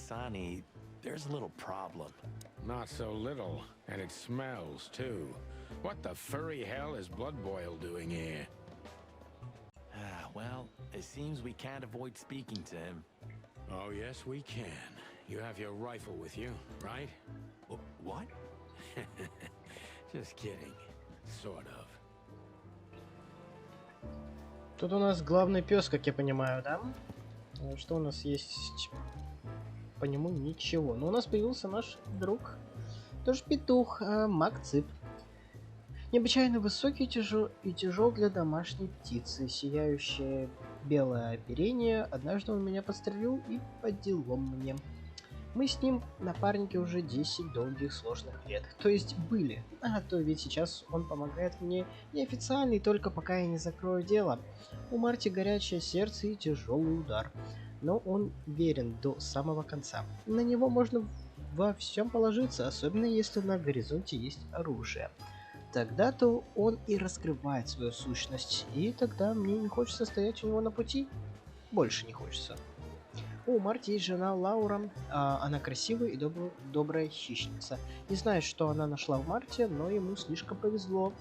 Sonny, there's a little problem. Not so little, and it smells too. What the furry hell is Blood Boil doing here? Well, it seems we can't avoid speaking to him. Oh, yes, we can. You have your rifle with you, right? What? Just kidding. Sort of. Тут у нас главный пес, как я понимаю, да? Что у нас есть? По нему ничего. Но у нас появился наш друг. Тоже петух, Макцип. Необычайно высокий и тяжел для домашней птицы. Сияющее белое оперение. Однажды он меня подстрелил и по делам мне. Мы с ним напарники уже 10 долгих сложных лет. То есть были. А то ведь сейчас он помогает мне неофициально, и только пока я не закрою дело. У Марти горячее сердце и тяжелый удар. Но он верен до самого конца. На него можно во всем положиться, особенно если на горизонте есть оружие. Тогда-то он и раскрывает свою сущность, и тогда мне не хочется стоять у него на пути. Больше не хочется. У Марти есть жена Лаура, она красивая и добрая хищница. Не знаю, что она нашла в Марте, но ему слишком повезло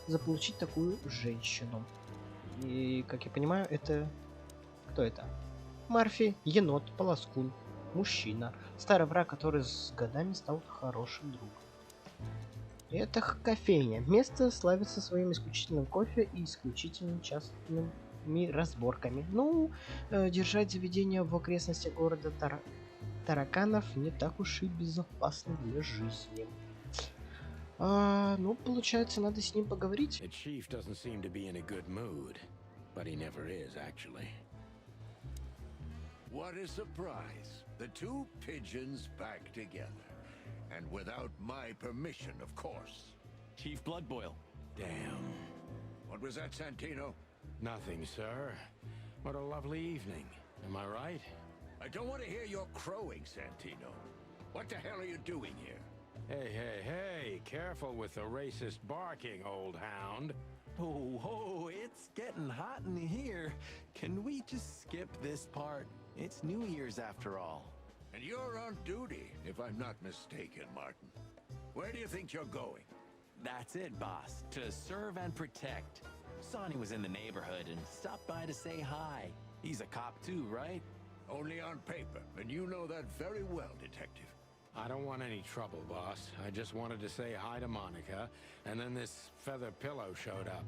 заполучить такую женщину. И, как я понимаю, это... Кто это? Марфи, енот, полоскун, мужчина. Старый враг, который с годами стал хорошим другом. Это кофейня. Место славится своим исключительным кофе и исключительно частными разборками. Ну, держать заведение в окрестностях города тараканов не так уж и безопасно для жизни. Ну, получается, надо с ним поговорить. The chief doesn't seem to be in a good mood, but he never is, actually. What a surprise. The two pigeons back together. And without my permission, of course. Chief Bloodboil. Damn. What was that, Santino? Nothing, sir. What a lovely evening. Am I right? I don't want to hear your crowing, Santino. What the hell are you doing here? Hey, hey, hey. Careful with the racist barking, old hound. Oh, it's getting hot in here. Can we just skip this part? It's New Year's after all. And you're on duty, if I'm not mistaken, Martin. Where do you think you're going? That's it, boss. To serve and protect. Sonny was in the neighborhood and stopped by to say hi. He's a cop too, right? Only on paper, and you know that very well, Detective. I don't want any trouble, boss. I just wanted to say hi to Monica, and then this feather pillow showed up.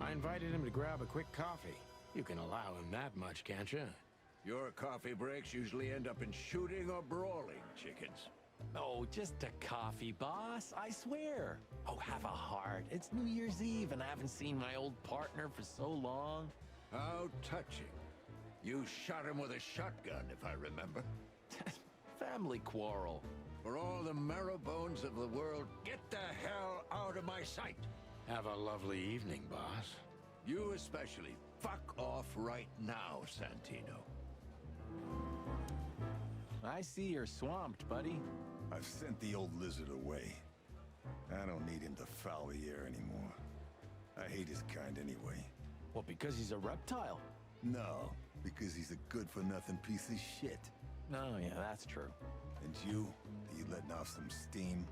I invited him to grab a quick coffee. You can allow him that much, can't you? Your coffee breaks usually end up in shooting or brawling, chickens. Oh, just a coffee, boss. I swear. Oh, have a heart. It's New Year's Eve, and I haven't seen my old partner for so long. How touching. You shot him with a shotgun, if I remember. Family quarrel. For all the marrow bones of the world, get the hell out of my sight. Have a lovely evening, boss. You especially. Fuck off right now, Santino. I see you're swamped, buddy. I've sent the old lizard away. I don't need him to foul the air anymore. I hate his kind anyway. Well, because he's a reptile. No, because he's a good-for-nothing piece of shit. Oh, yeah, that's true. And you letting off some steam?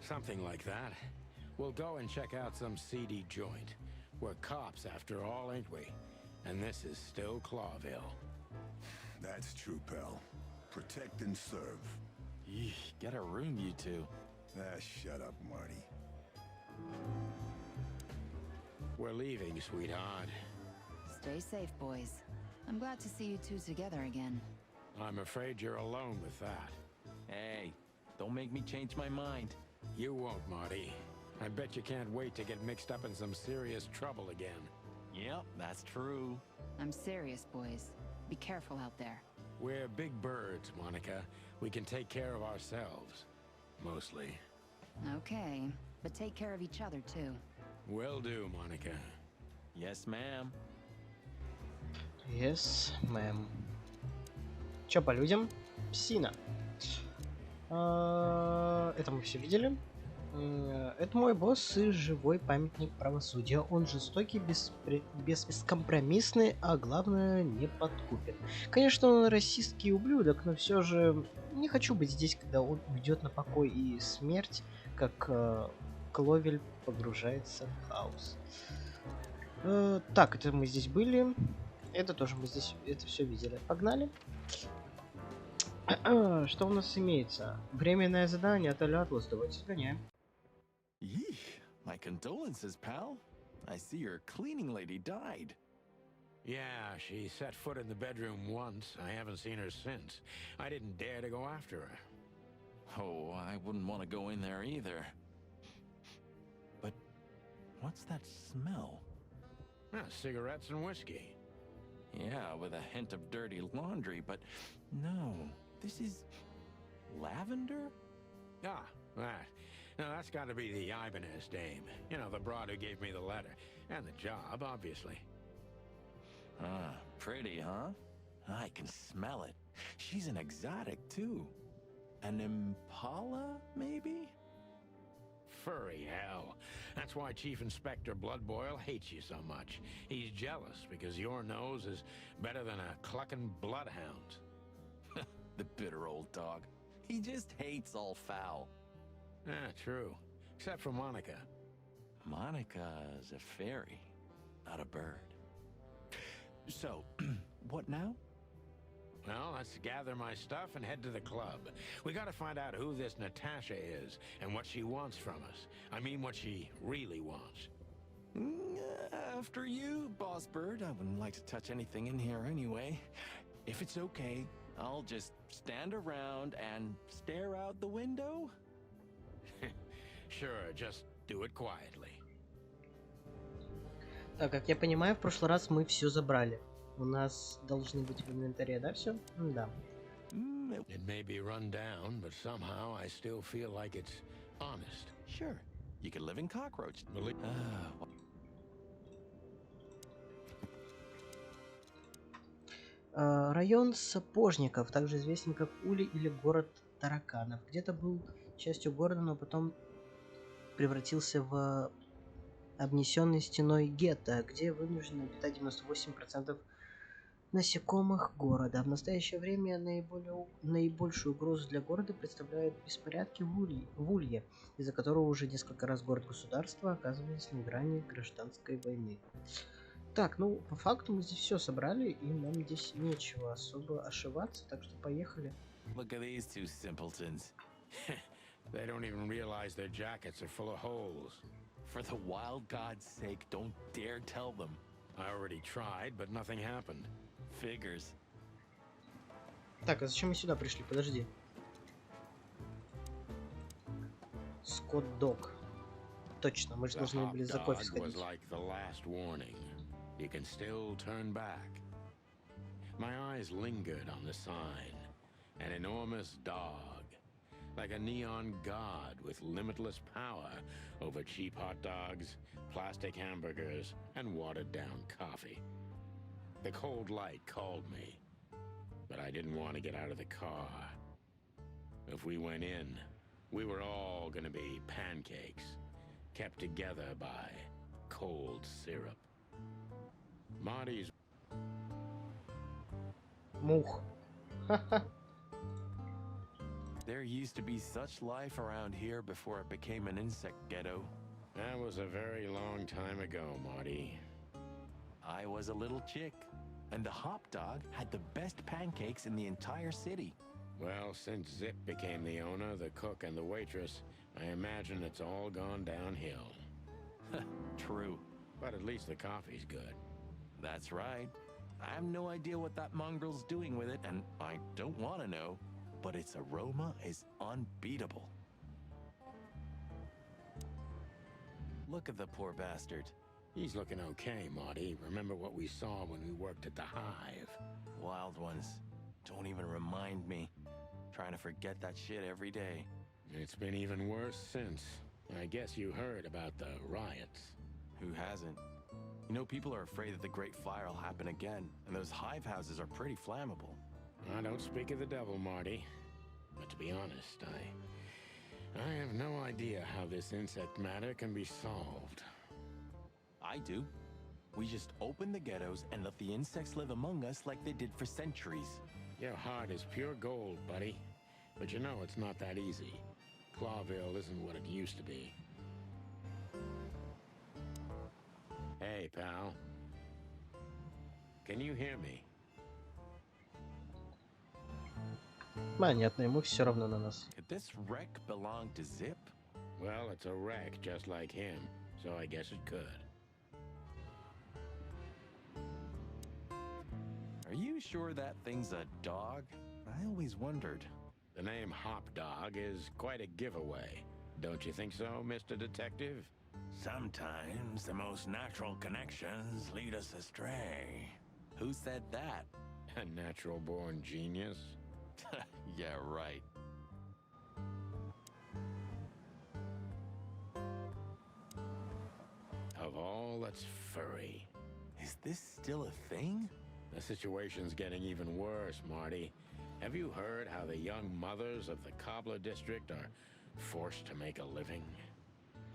Something like that. We'll go and check out some seedy joint. We're cops after all, ain't we? And this is still Clawville. That's true, pal. Protect and serve. Eesh, get a room, you two. Ah, shut up, Marty. We're leaving, sweetheart. Stay safe, boys. I'm glad to see you two together again. I'm afraid you're alone with that. Hey, don't make me change my mind. You won't, Marty. I bet you can't wait to get mixed up in some serious trouble again. Yep, that's true. I'm serious, boys. Be careful out there. We're big birds, Monica. We can take care of ourselves. Mostly. Okay, but take care of each other, too. Will do, Monica. Yes, ma'am. Yes, ma'am. Чё по людям? Псина. Это мы все видели. Это мой босс и живой памятник правосудия. Он жестокий, бескомпромиссный, а главное, не подкупен. Конечно, он расистский ублюдок, но все же не хочу быть здесь, когда он уйдет на покой и смерть, как Кловель погружается в хаос. Так, это мы здесь были. Это тоже мы здесь это все видели. Погнали. Что у нас имеется? Временное задание от Атлас. Давайте сгоняем. Yeesh, my condolences, pal. I see your cleaning lady died. Yeah, she set foot in the bedroom once. I haven't seen her since. I didn't dare to go after her. Oh, I wouldn't want to go in there either. But what's that smell? Cigarettes and whiskey. Yeah, with a hint of dirty laundry, but no, this is lavender? Ah, that. Now, that's got to be the Ibanez dame. You know, the broad who gave me the letter. And the job, obviously. Ah, pretty, huh? I can smell it. She's an exotic, too. An impala, maybe? Furry hell. That's why Chief Inspector Bloodboil hates you so much. He's jealous because your nose is better than a clucking bloodhound. The bitter old dog. He just hates all foul. Ah, true. Except for Monica. Monica's a fairy, not a bird. So, what now? Well, let's gather my stuff and head to the club. We gotta find out who this Natasha is and what she wants from us. I mean, what she really wants. After you, Boss Bird. I wouldn't like to touch anything in here anyway. If it's okay, I'll just stand around and stare out the window. Sure, just do it quietly. Так, как я понимаю, в прошлый раз мы все забрали. У нас должны быть в инвентаре, да, все? Да. It may be run down, but somehow I still feel like it's honest. Sure, you could live in cockroach. Район сапожников, также известен как Ули или город тараканов. Где-то был частью города, но потом превратился в обнесенный стеной гетто, где вынуждены обитать 98% насекомых города. В настоящее время наибольшую угрозу для города представляют беспорядки в Улье, из-за которого уже несколько раз город-государство оказывались на грани гражданской войны. Так, ну, по факту мы здесь все собрали, и нам здесь нечего особо ошибаться, так что поехали. Look at these two simpletons. They don't even realize their jackets are full of holes. For the wild God's sake, don't dare tell them. I already tried, but nothing happened. Figures. Так, а зачем мы сюда пришли? Подожди. Скотт-дог. Точно, мы же должны были за кофе сходить. You can still turn back. My eyes lingered on the sign. An enormous dog, like a neon god with limitless power over cheap hot dogs, plastic hamburgers, and watered-down coffee. The cold light called me, but I didn't want to get out of the car. If we went in, we were all gonna be pancakes, kept together by cold syrup. Marty's... Мух. There used to be such life around here before it became an insect ghetto. That was a very long time ago, Marty. I was a little chick, and the hop dog had the best pancakes in the entire city. Well, since Zip became the owner, the cook, and the waitress, I imagine it's all gone downhill. True. But at least the coffee's good. That's right. I have no idea what that mongrel's doing with it, and I don't want to know, but its aroma is unbeatable. Look at the poor bastard. He's looking okay, Marty. Remember what we saw when we worked at the hive? Wild ones. Don't even remind me. Trying to forget that shit every day. It's been even worse since. I guess you heard about the riots. Who hasn't? You know, people are afraid that the Great Fire will happen again, and those hive houses are pretty flammable. I don't speak of the devil, Marty. But to be honest, I have no idea how this insect matter can be solved. I do. We just open the ghettos and let the insects live among us like they did for centuries. Your heart is pure gold, buddy. But you know it's not that easy. Clawville isn't what it used to be. Hey, pal. Can you hear me? Понятно, ему все равно на нас. Could this wreck belong to Zip? Well, it's a wreck just like him, so I guess it could. Are you sure that thing's a dog? I always wondered. The name Hop Dog is quite a giveaway. Don't you think so, Mr. Detective? Sometimes the most natural connections lead us astray. Who said that? A natural-born genius? Yeah, right. Of all that's furry. Is this still a thing? The situation's getting even worse, Marty. Have you heard how the young mothers of the Cobbler District are forced to make a living?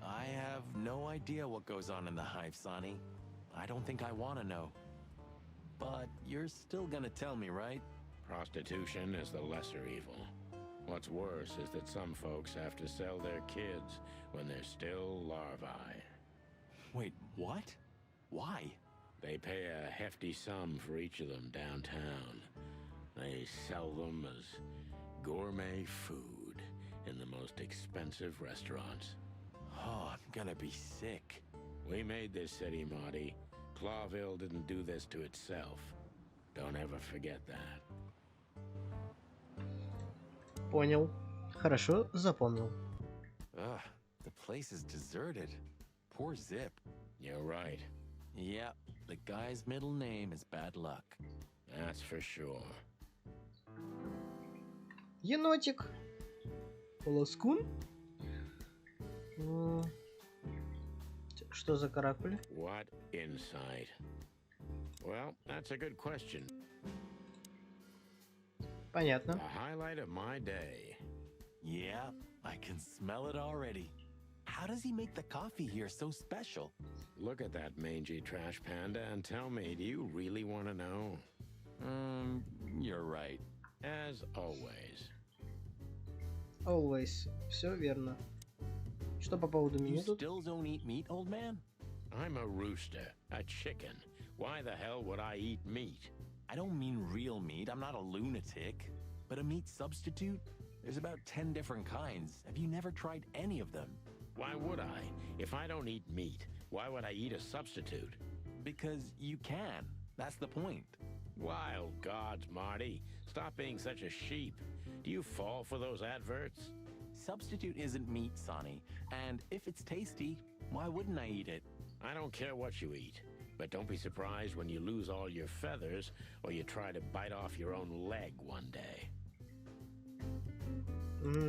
I have no idea what goes on in the hive, Sonny. I don't think I want to know. But you're still gonna tell me, right? Prostitution is the lesser evil. What's worse is that some folks have to sell their kids when they're still larvae. Wait, what? Why? They pay a hefty sum for each of them downtown. They sell them as gourmet food in the most expensive restaurants. Oh, I'm gonna be sick. We made this city, Marty. Clawville didn't do this to itself. Don't ever forget that. Понял. Хорошо, запомнил. Ugh, the place is deserted. Poor Zip. You're right. Yep, the guy's middle name is bad luck. That's for sure. Енотик. Полоскун. Что за каракули? What insight? Well, that's a good question. Понятно. The highlight of my day. Yeah, I can smell it already. How does he make the coffee here so special? Look at that mangy trash panda and tell me, do you really want to know? You're right. As always. Always. Все верно. Что по поводу You меню тут? still don't eat meat, old man? I'm a rooster, a chicken. Why the hell would I eat meat? I don't mean real meat. I'm not a lunatic. But a meat substitute? There's about 10 different kinds. Have you never tried any of them? Why would I? If I don't eat meat, why would I eat a substitute? Because you can. That's the point. Wild gods, Marty. Stop being such a sheep. Do you fall for those adverts? Substitute isn't meat, Sonny. And if it's tasty, why wouldn't I eat it? I don't care what you eat. But don't be surprised when you lose all your feathers or you try to bite off your own leg one day.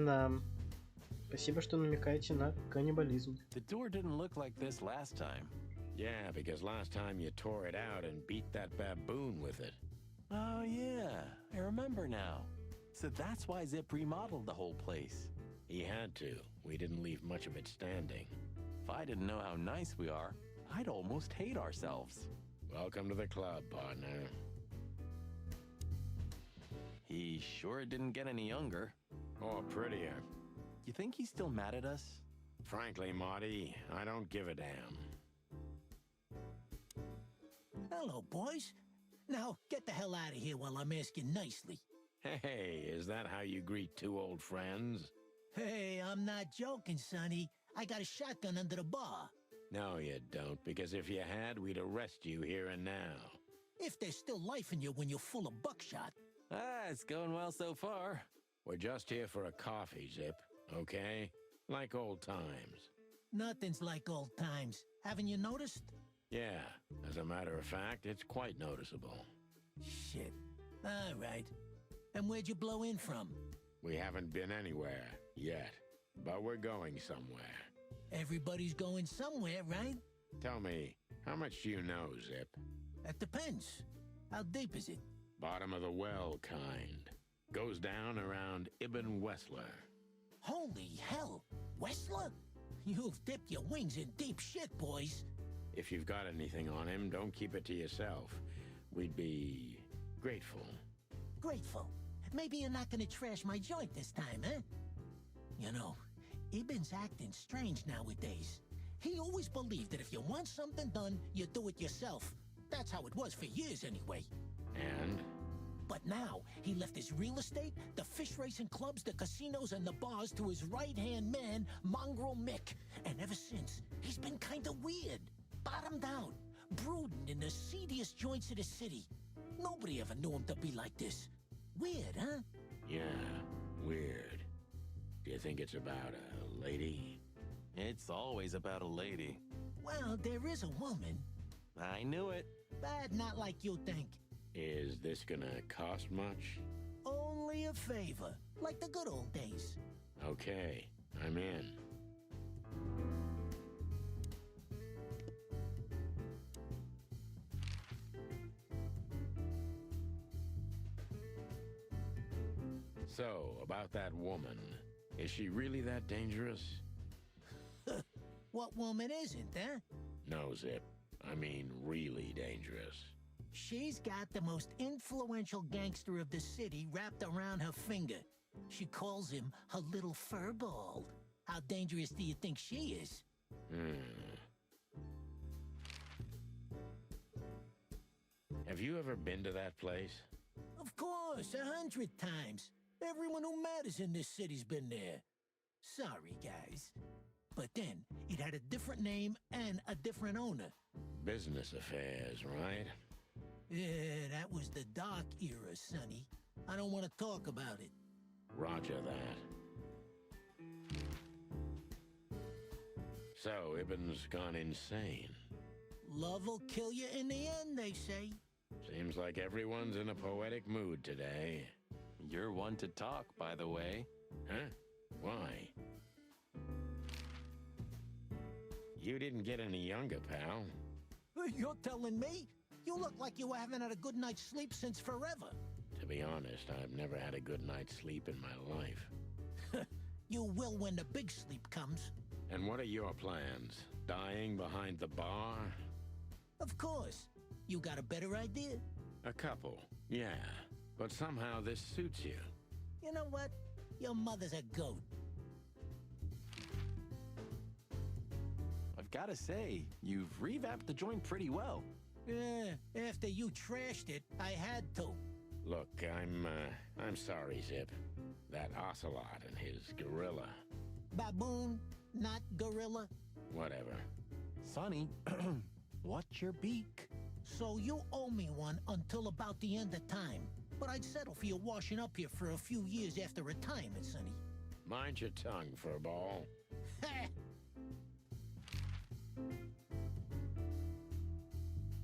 Да. Спасибо, что намекаете на каннибализм. The door didn't look like this last time. Yeah, because last time you tore it out and beat that baboon with it. Oh, yeah. I remember now. So that's why Zip remodeled the whole place. He had to. We didn't leave much of it standing. If I didn't know how nice we are, I'd almost hate ourselves. Welcome to the club, partner. He sure didn't get any younger. Or prettier. You think he's still mad at us? Frankly, Marty, I don't give a damn. Hello, boys. Now, get the hell out of here while I'm asking nicely. Hey, is that how you greet two old friends? Hey, I'm not joking, Sonny. I got a shotgun under the bar. No, you don't, because if you had, we'd arrest you here and now. If there's still life in you when you're full of buckshot. It's going well so far. We're just here for a coffee, Zip, okay? Like old times. Nothing's like old times. Haven't you noticed? Yeah, as a matter of fact, it's quite noticeable. Shit. All right. And where'd you blow in from? We haven't been anywhere yet, but we're going somewhere. Everybody's going somewhere, right? Tell me, how much do you know, Zip? That depends. How deep is it? Bottom of the well kind. Goes down around Ibn Wessler. Holy hell! Wrestler? You've dipped your wings in deep shit, boys. If you've got anything on him, don't keep it to yourself. We'd be grateful. Grateful. Maybe you're not gonna trash my joint this time, huh? You know, Ibn's acting strange nowadays. He always believed that if you want something done, you do it yourself. That's how it was for years anyway. And? But now, he left his real estate, the fish racing clubs, the casinos, and the bars to his right-hand man, Mongrel Mick. And ever since, he's been kinda weird. Bottomed out, brooding in the seediest joints of the city. Nobody ever knew him to be like this. Weird, huh? Yeah, weird. Do you think it's about a lady? It's always about a lady. Well, there is a woman, I knew it. but not like you think. Is this gonna cost much? Only a favor, like the good old days. Okay, I'm in. So, about that woman. Is she really that dangerous? What woman isn't, huh? No, Zip. I mean, really dangerous. She's got the most influential gangster of the city wrapped around her finger. She calls him her little furball. How dangerous do you think she is? Have you ever been to that place? Of course, 100 times. Everyone who matters in this city's been there. Sorry, guys. But then, it had a different name and a different owner. Business affairs, right? Yeah, that was the dark era, Sonny. I don't want to talk about it. Roger that. So, Ibn's gone insane. Love will kill you in the end, they say. Seems like everyone's in a poetic mood today. You're one to talk, by the way. Huh? Why? You didn't get any younger, pal. You're telling me? You look like you haven't had a good night's sleep since forever. To be honest, I've never had a good night's sleep in my life. You will when the big sleep comes. And what are your plans? Dying behind the bar? Of course. You got a better idea? A couple, yeah. But somehow this suits you. You know what? Your mother's a goat. I've gotta say, you've revamped the joint pretty well. Yeah, after you trashed it, I had to. Look, I'm sorry, Zip. That ocelot and his gorilla. Baboon, not gorilla. Whatever. Sonny, watch your beak. So you owe me one until about the end of time. But I'd settle for you washing up here for a few years after retirement, Sonny. Mind your tongue, furball.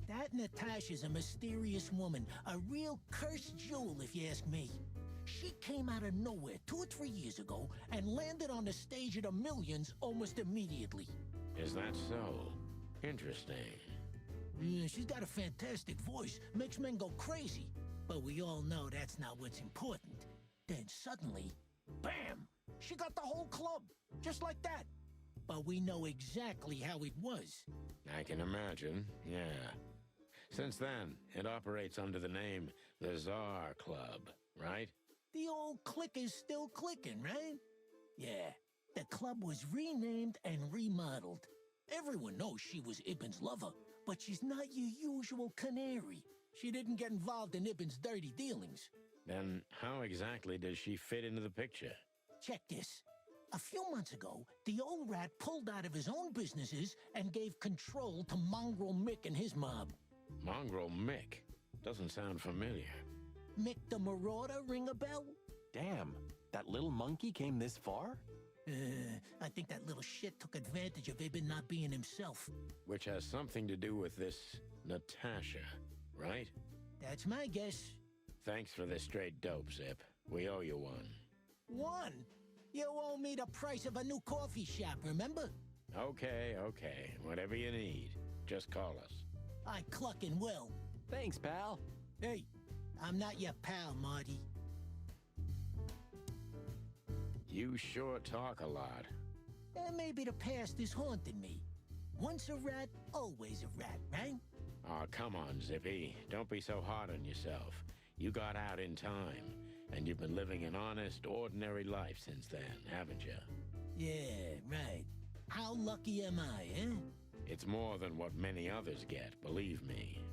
That Natasha's a mysterious woman, a real cursed jewel if you ask me. She came out of nowhere 2 or 3 years ago and landed on the stage of the Millions almost immediately. Is that so? Interesting. Yeah, she's got a fantastic voice, makes men go crazy. But we all know that's not what's important. Then suddenly, bam! She got the whole club, just like that. But we know exactly how it was. I can imagine, yeah. Since then, it operates under the name the Czar Club, right? The old click is still clicking, right? Yeah, the club was renamed and remodeled. Everyone knows she was Ibn's lover, but she's not your usual canary. She didn't get involved in Ibn's dirty dealings. Then how exactly does she fit into the picture? Check this. A few months ago, the old rat pulled out of his own businesses and gave control to Mongrel Mick and his mob. Mongrel Mick? Doesn't sound familiar. Mick the Marauder ring a bell? Damn, that little monkey came this far? I think that little shit took advantage of Ibn not being himself. Which has something to do with this Natasha, right? That's my guess. Thanks for the straight dope, Zip. We owe you one. One? You owe me the price of a new coffee shop, remember? Okay. Whatever you need. Just call us. I clucking will. Thanks, pal. Hey, I'm not your pal, Marty. You sure talk a lot. Maybe the past is haunting me. Once a rat, always a rat, right? Oh, come on, Zippy. Don't be so hard on yourself. You got out in time, and you've been living an honest, ordinary life since then, haven't you? Yeah, right. How lucky am I, eh? It's more than what many others get, believe me.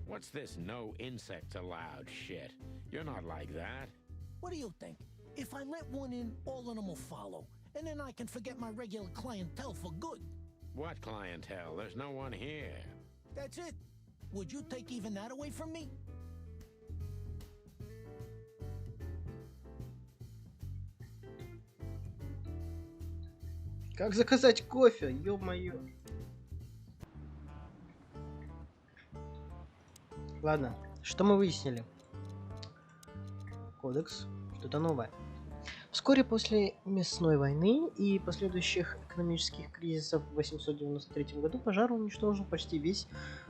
What's this no insects allowed shit? You're not like that. What do you think? If I let one in, all of them will follow. And then I can forget my regular clientele for good. What clientele? There's no one here. That's it. Would you take even that away from me? Как заказать кофе? Ё-моё. Ладно, что мы выяснили? Кодекс, что-то новое. Вскоре после Мясной войны и последующих экономических кризисов в 893 году пожар уничтожил почти весь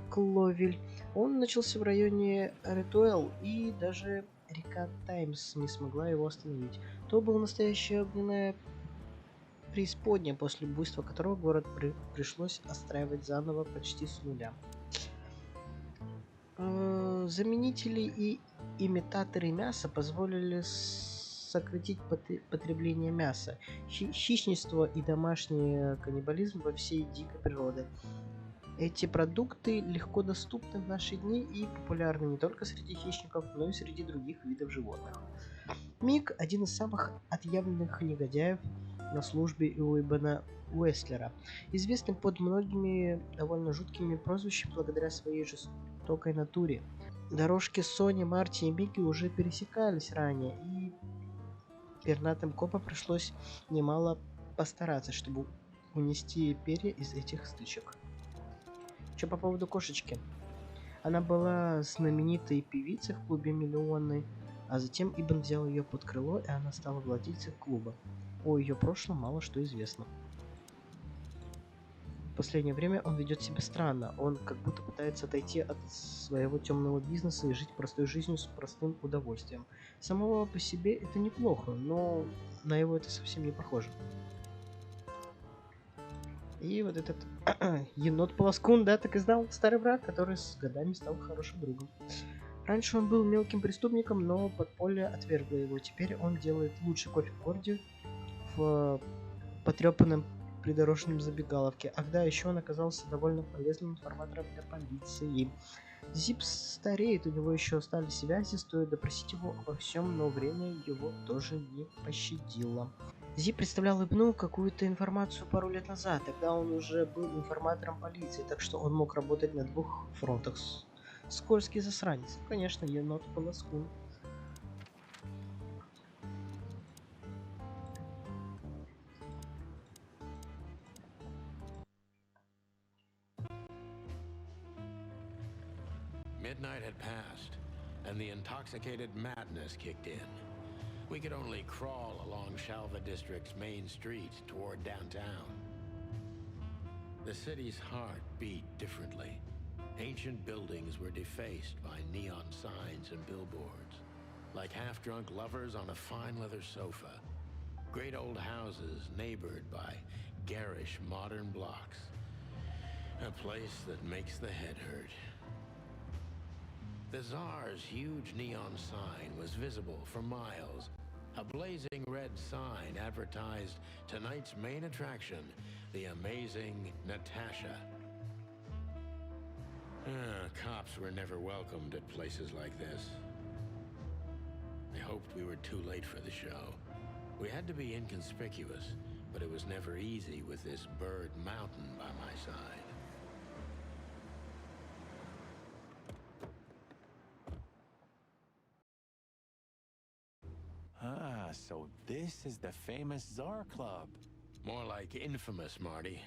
Кловель. Он начался в районе Ритуэл, и даже река Таймс не смогла его остановить. То была настоящая огненная преисподняя, после буйства которого город пришлось отстраивать заново почти с нуля. Заменители и имитаторы мяса позволили сократить потребление мяса, хищничество и домашний каннибализм во всей дикой природе. Эти продукты легко доступны в наши дни и популярны не только среди хищников, но и среди других видов животных. Мик – один из самых отъявленных негодяев на службе у Ибана Уэстлера, известный под многими довольно жуткими прозвищами благодаря своей жестокой натуре. Дорожки Сони, Марти и Микки уже пересекались ранее, и пернатым копам пришлось немало постараться, чтобы унести перья из этих стычек. Что по поводу кошечки? Она была знаменитой певицей в клубе «Миллионы», а затем Ибн взял ее под крыло, и она стала владельцей клуба. О ее прошлом мало что известно. В последнее время он ведет себя странно. Он как будто пытается отойти от своего темного бизнеса и жить простой жизнью с простым удовольствием. Самого по себе это неплохо, но на его это совсем не похоже. И вот этот енот-полоскун, да, так и знал, старый враг, который с годами стал хорошим другом. Раньше он был мелким преступником, но подполье отвергло его. Теперь он делает лучший кофе в городе в потрепанном придорожном забегаловке. Ах да, еще он оказался довольно полезным информатором для полиции. Зип стареет, у него еще остались связи, стоит допросить его обо всем, но время его тоже не пощадило. Зип представлял Ибну какую-то информацию пару лет назад, тогда он уже был информатором полиции, так что он мог работать на двух фронтах. Скользкий засранец. Конечно, енот-полоскун. Midnight had passed, and the intoxicated madness kicked in. We could only crawl along Shalva District's main street toward downtown. The city's heart beat differently. Ancient buildings were defaced by neon signs and billboards, like half-drunk lovers on a fine leather sofa. Great old houses neighbored by garish modern blocks. A place that makes the head hurt. The Tsar's huge neon sign was visible for miles. A blazing red sign advertised tonight's main attraction, the amazing Natasha. Cops were never welcomed at places like this. I hoped we were too late for the show. We had to be inconspicuous, but it was never easy with this bird mountain by my side. Ah, so this is the famous Tsar Club. More like infamous, Marty.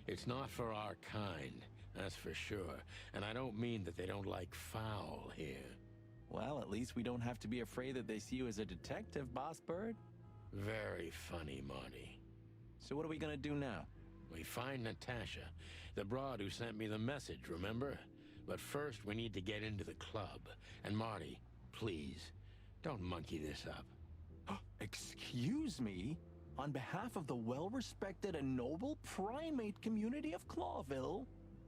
It's not for our kind, that's for sure. And I don't mean that they don't like foul here. Well, at least we don't have to be afraid that they see you as a detective, Boss Bird. Very funny, Marty. So what are we gonna do now? We find Natasha, the broad who sent me the message, remember? But first we need to get into the club. And Marty, please, don't monkey this up. Excuse me? On behalf of the well-respected and noble primate community of Clawville?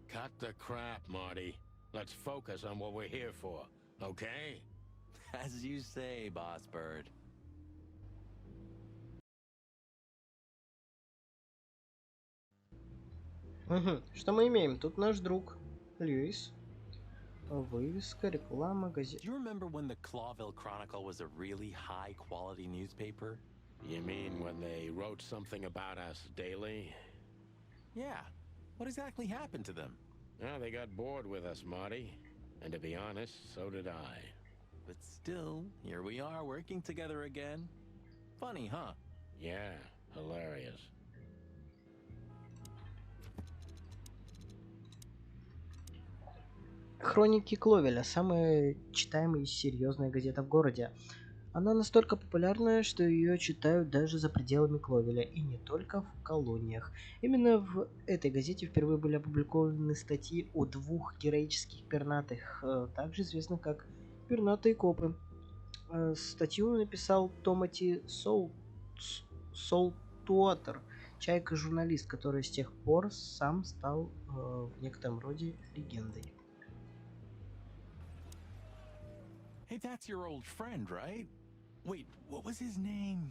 Cut the crap, Marty. Let's focus on what we're here for, okay? As you say, Boss Bird. Угу. Что мы имеем? Тут наш друг Льюис. Вывеска, реклама, газета. Do you remember when the Clawville Chronicle was a really high-quality newspaper? You mean when they wrote something about us daily? Yeah. What exactly happened to them? Well, they got bored with us, Marty. And to be honest, so did I. But still, here we are working together again. Funny, huh? Yeah, hilarious. Хроники Кловеля. Самая читаемая и серьезная газета в городе. Она настолько популярная, что ее читают даже за пределами Кловеля, и не только в колониях. Именно в этой газете впервые были опубликованы статьи о двух героических пернатых, также известных как «Пернатые копы». Статью написал Томати Солтуатер, чайка-журналист, который с тех пор сам стал в некотором роде легендой. Hey, that's your old friend, right? Wait, what was his name?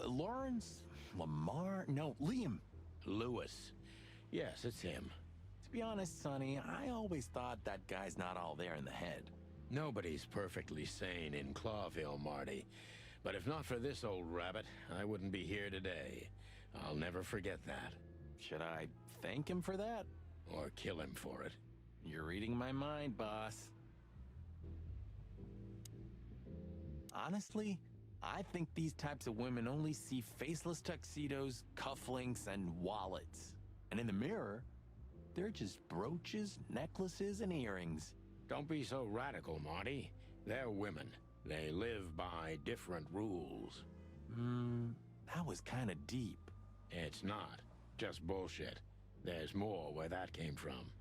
Lawrence? Lamar? No, Liam. Lewis. Yes, it's him. To be honest, Sonny, I always thought that guy's not all there in the head. Nobody's perfectly sane in Clawville, Marty. But if not for this old rabbit, I wouldn't be here today. I'll never forget that. Should I thank him for that? Or kill him for it. You're reading my mind, boss. Honestly, I think these types of women only see faceless tuxedos, cufflinks, and wallets. And in the mirror, they're just brooches, necklaces, and earrings. Don't be so radical, Marty. They're women. They live by different rules. That was kinda deep. It's not. Just bullshit. There's more where that came from.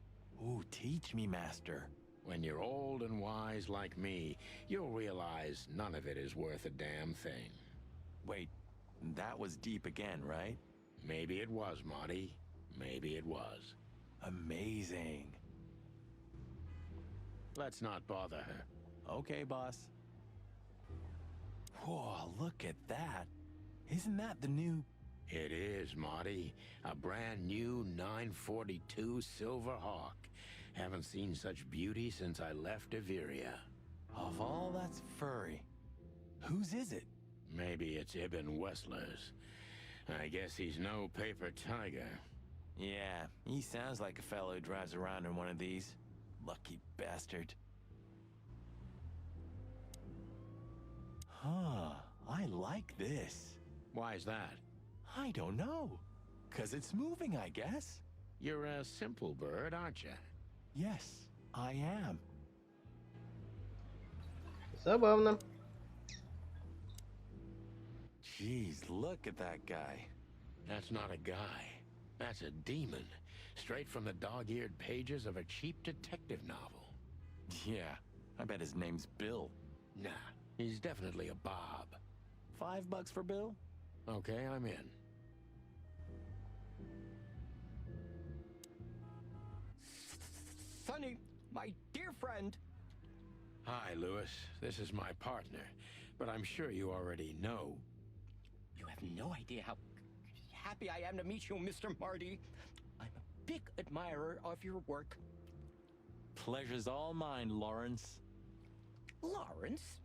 Ooh, teach me, Master. When you're old and wise like me, you'll realize none of it is worth a damn thing. Wait, that was deep again, right? Maybe it was, Marty. Maybe it was. Amazing. Let's not bother her. Okay, boss. Whoa, look at that. Isn't that the new... It is, Marty. A brand new 942 Silver Hawk. Haven't seen such beauty since I left Averia. Of all that's furry, whose is it? Maybe it's Ibn Wessler's. I guess he's no paper tiger. Yeah, he sounds like a fellow who drives around in one of these. Lucky bastard. Huh, I like this. Why's that? I don't know. 'Cause it's moving, I guess. You're a simple bird, aren't you? Yes, I am. Забавно. Jeez, look at that guy. That's not a guy. That's a demon. Straight from the dog-eared pages of a cheap detective novel. Yeah, I bet his name's Bill. Nah, he's definitely a Bob. $5 for Bill? Okay, I'm in. Sonny, my dear friend. Hi, Lewis. This is my partner, but I'm sure you already know. You have no idea how happy I am to meet you, Mr. Marty. I'm a big admirer of your work. Pleasure's all mine, Lawrence. Lawrence?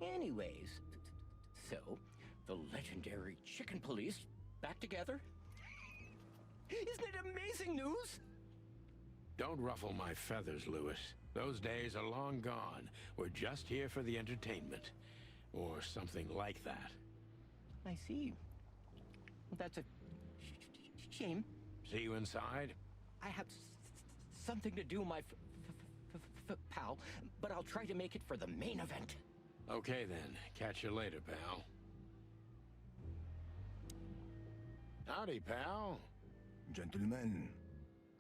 Anyways, so, the legendary chicken police back together? Isn't it amazing news? Don't ruffle my feathers, Lewis. Those days are long gone. We're just here for the entertainment. Or something like that. I see. That's a shame. See you inside? I have something to do, my pal, but I'll try to make it for the main event. Okay then. Catch you later, pal. Howdy, pal. Gentlemen,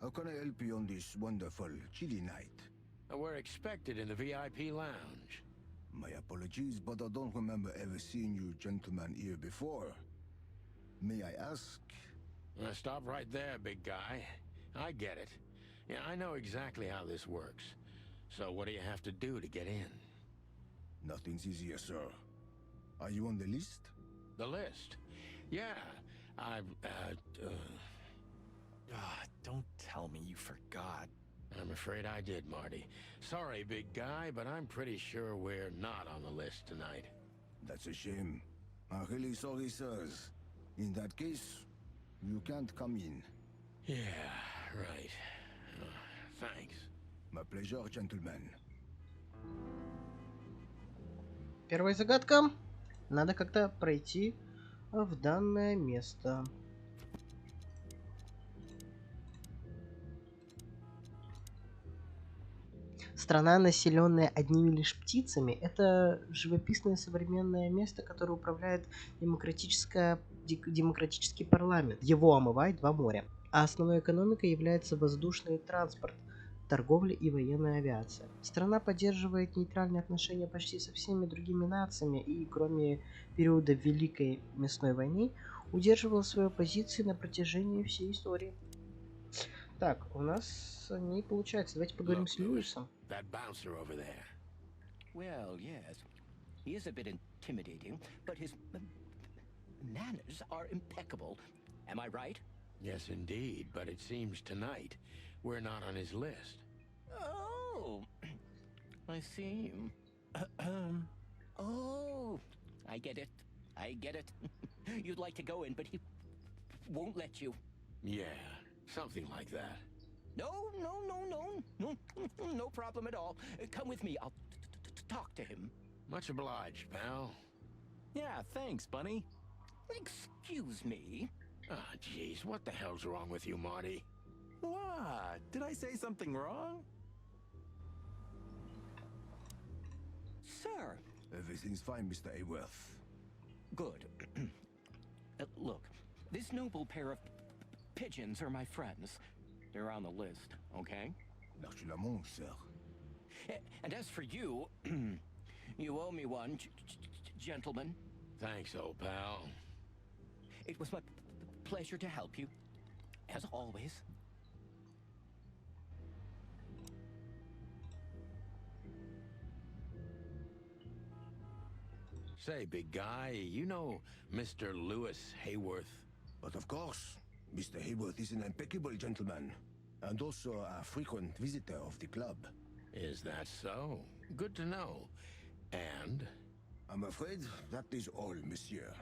how can I help you on this wonderful, chilly night? We're expected in the VIP lounge. My apologies, but I don't remember ever seeing you gentlemen here before. May I ask? Stop right there, big guy. I get it. Yeah, I know exactly how this works. So what do you have to do to get in? Nothing's easier, sir. Are you on the list? The list? Yeah, Don't tell me you forgot. I'm afraid I did, Marty. Sorry, big guy, but I'm pretty sure we're not on the list tonight. That's a shame. I'm really sorry, sirs. In that case, you can't come in. Yeah, right. Thanks. My pleasure, gentlemen. Первая загадка. Надо как-то пройти в данное место. Страна, населенная одними лишь птицами, это живописное современное место, которое управляет демократический парламент. Его омывает два моря. А основной экономикой является воздушный транспорт, торговля и военная авиация. Страна поддерживает нейтральные отношения почти со всеми другими нациями и, кроме периода Великой мясной войны, удерживала свою позицию на протяжении всей истории. Так, у нас не получается. Давайте поговорим с Льюисом. That bouncer over there. Well, yes. He is a bit intimidating, but his manners are impeccable. Am I right? Yes, indeed, but it seems tonight we're not on his list. Oh, I see. Oh, I get it. I get it. You'd like to go in, but he won't let you. Yeah, something like that. No problem at all. Come with me. I'll talk to him. Much obliged, pal. Yeah, thanks, Bunny. Excuse me. Ah, jeez, what the hell's wrong with you, Marty? What? Did I say something wrong? Sir. Everything's fine, Mr. Ayworth. Good. Look, this noble pair of pigeons are my friends. They're on the list, okay? Naturellement, sir. And as for you, you owe me one, gentlemen. Thanks, old pal. It was my pleasure to help you, as always. Say, big guy, you know Mr. Lewis Hayworth? But of course, Mr. Hayworth is an impeccable gentleman, and also a frequent visitor of the club. Is that so? Good to know. And? I'm afraid that is all, monsieur.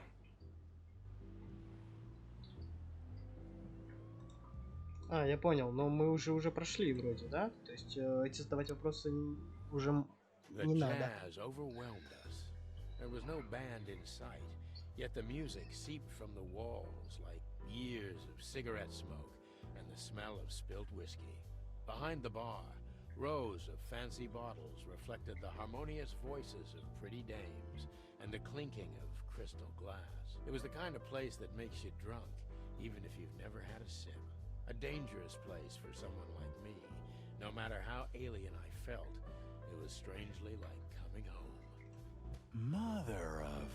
А, я понял, но мы уже прошли вроде, да? То есть эти задавать вопросы уже не надо. There was no band in sight, yet the music seeped from the walls like years of cigarette smoke and the smell of spilt whiskey. Behind the bar, rows of fancy bottles reflected the harmonious voices of pretty dames and the clinking of crystal glass. It was the kind of place that makes you drunk, even if you've never had a sip. A dangerous place for someone like me. No matter how alien I felt, it was strangely like coming home. Mother of...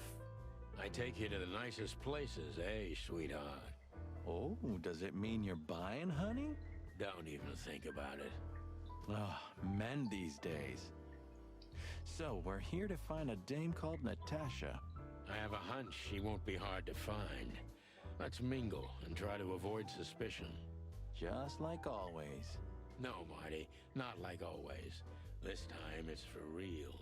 I take you to the nicest places, eh, sweetheart? Oh, does it mean you're buying, honey? Don't even think about it. Oh, men these days. So, we're here to find a dame called Natasha. I have a hunch she won't be hard to find. Let's mingle and try to avoid suspicion. Just like always. No, Marty, not like always. This time it's for real.